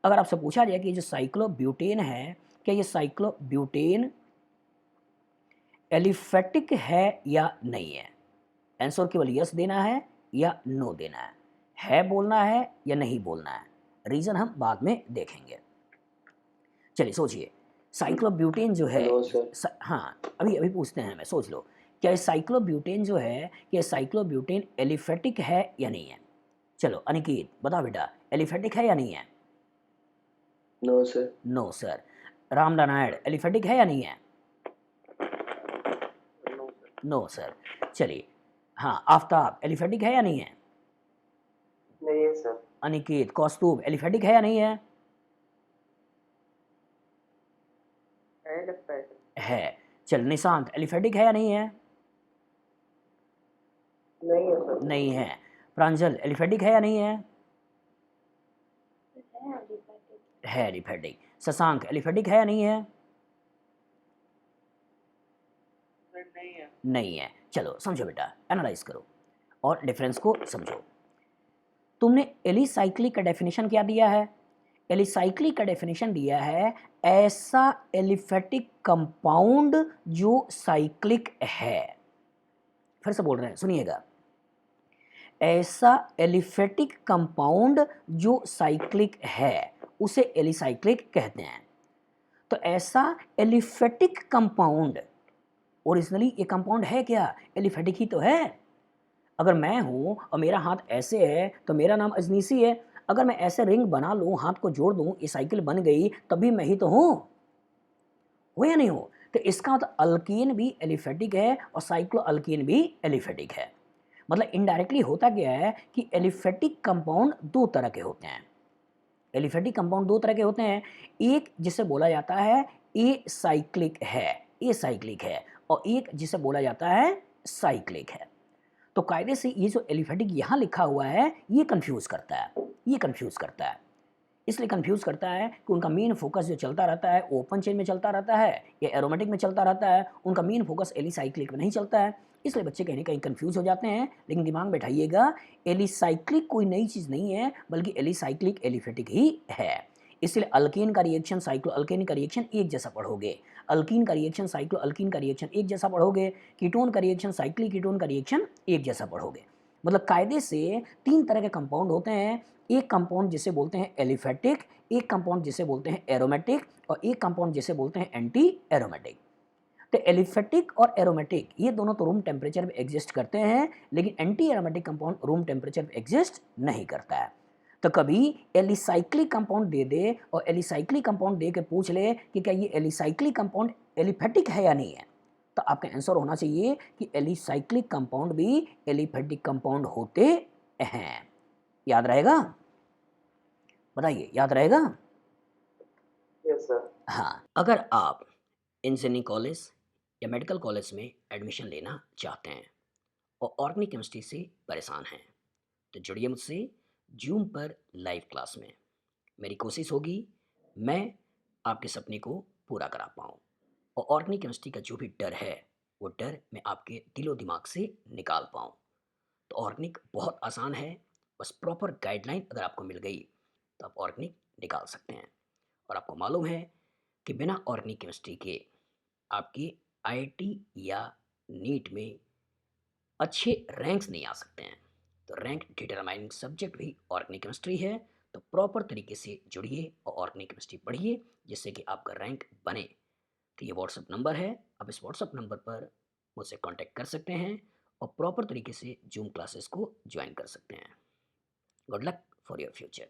अगर आपसे पूछा जाए कि जो साइक्लोब्यूटेन है, क्या ये साइक्लोब्यूटेन एलिफेटिक है या नहीं है? आंसर केवल यस देना है या नो देना है बोलना है या नहीं बोलना है। रीज़न हम बाद में देखेंगे। चलिए सोचिए, साइक्लोब्यूटेन जो है, नो सर। हाँ अभी अभी पूछते हैं, हमें सोच लो, क्या ये साइक्लोब्यूटेन जो है, क्या साइक्लोब्यूटेन एलिफेटिक है या नहीं है? चलो अनिकेत बताओ बेटा, एलिफेटिक है या नहीं है? No sir. No sir. Ramnarayan एलिफेटिक है या नहीं है? No sir. No sir. चलिए, हाँ आफताब एलिफेटिक है या नहीं है? नहीं है सर। अनिकेत कौस्तुभ एलिफेटिक है या नहीं है? है लगता है सर। है। चल निशांत एलिफेटिक है या नहीं है? नहीं है सर। नहीं है। प्रांजल एलिफेटिक है या नहीं है? है एलिफेटिक। शशांक एलिफेटिक है या नहीं है? नहीं है। नहीं है। चलो समझो बेटा, एनालाइज करो और डिफरेंस को समझो। तुमने एलिसाइक्लिक का डेफिनेशन क्या दिया है? एलिसाइक्लिक का डेफिनेशन दिया है ऐसा एलिफेटिक कंपाउंड जो साइक्लिक है। फिर से बोल रहे हैं, सुनिएगा, ऐसा एलिफेटिक कंपाउंड जो साइक्लिक है उसे एलिसाइक्लिक कहते हैं। तो ऐसा एलिफेटिक कंपाउंड, ओरिजिनली ये कंपाउंड है क्या? एलिफेटिक ही तो है। अगर मैं हूँ और मेरा हाथ ऐसे है तो मेरा नाम अजनीसी है। अगर मैं ऐसे रिंग बना लूँ, हाथ को जोड़ दूँ, ये साइकिल बन गई, तभी मैं ही तो हूँ। हो या नहीं हो? तो इसका मतलब अल्कीन भी एलिफेटिक है और साइक्लो अल्कीन भी एलिफेटिक है। मतलब इनडायरेक्टली होता क्या है कि एलिफेटिक कंपाउंड दो तरह के होते हैं। एलिफेटिक कंपाउंड दो तरह के होते हैं। एक जिसे बोला जाता है ए साइक्लिक है, ए साइक्लिक है, और एक जिसे बोला जाता है साइक्लिक है। तो कायदे से ये जो एलिफेटिक यहाँ लिखा हुआ है ये कंफ्यूज करता है, ये कंफ्यूज करता है। इसलिए कंफ्यूज करता है कि उनका मेन फोकस जो चलता रहता है ओपन चेन में चलता रहता है या एरोमेटिक में चलता रहता है, उनका मेन फोकस एलिसाइक्लिक में नहीं चलता है। इसलिए बच्चे कहीं ना कहीं कंफ्यूज हो जाते हैं। लेकिन दिमाग में बैठाइएगा, एलिसाइक्लिक कोई नई चीज़ नहीं है, बल्कि एलिसाइक्लिक एलिफेटिक ही है। इसलिए अल्केन का रिएक्शन साइक्लो अल्केन का रिएक्शन एक जैसा पढ़ोगे, अल्कीन का रिएक्शन साइक्लो अल्कीन का रिएक्शन एक जैसा पढ़ोगे, कीटोन का रिएक्शन साइक्लिक कीटोन का रिएक्शन एक जैसा पढ़ोगे। मतलब कायदे से तीन तरह के कंपाउंड होते हैं। एक कंपाउंड जिसे बोलते हैं एलिफेटिक, एक कंपाउंड जिसे बोलते हैं एरोमेटिक, और एक कंपाउंड जिसे बोलते हैं एंटी एरोमेटिक। तो एलिफेटिक और एरोमेटिक ये दोनों तो रूम टेम्परेचर पे एग्जिस्ट करते हैं, लेकिन anti aromatic compound room temperature पे एग्जिस्ट नहीं करता है। तो कभी एलिसाइक्लिक कंपाउंड दे दे और एलिसाइक्लिक कंपाउंड दे के पूछ ले कि क्या ये एलिसाइक्लिक कंपाउंड एलिफेटिक है या नहीं है, तो आपका आंसर होना चाहिए कि एलिसाइक्लिक कंपाउंड भी एलिफेटिक कंपाउंड होते हैं। याद रहेगा? बताइए, याद रहेगा? Yes sir. हाँ, अगर आप इंजीनियरिंग कॉलेज या मेडिकल कॉलेज में एडमिशन लेना चाहते हैं और ऑर्गेनिक केमिस्ट्री से परेशान हैं, तो जुड़िए मुझसे जूम पर लाइव क्लास में। मेरी कोशिश होगी मैं आपके सपने को पूरा करा पाऊँ और ऑर्गेनिक केमिस्ट्री का जो भी डर है वो डर मैं आपके दिलो दिमाग से निकाल पाऊँ। तो ऑर्गेनिक बहुत आसान है, बस प्रॉपर गाइडलाइन अगर आपको मिल गई तो आप ऑर्गेनिक निकाल सकते हैं। और आपको मालूम है कि बिना ऑर्गेनिक केमिस्ट्री के आपकी आईआईटी या नीट में अच्छे रैंक्स नहीं आ सकते हैं। तो रैंक डिटरमाइनिंग सब्जेक्ट भी ऑर्गेनिक केमिस्ट्री है। तो प्रॉपर तरीके से जुड़िए और ऑर्गेनिक केमिस्ट्री पढ़िए जिससे कि आपका रैंक बने। तो ये व्हाट्सअप नंबर है, आप इस व्हाट्सअप नंबर पर मुझसे कांटेक्ट कर सकते हैं और प्रॉपर तरीके से जूम क्लासेस को ज्वाइन कर सकते हैं। Good luck for your future.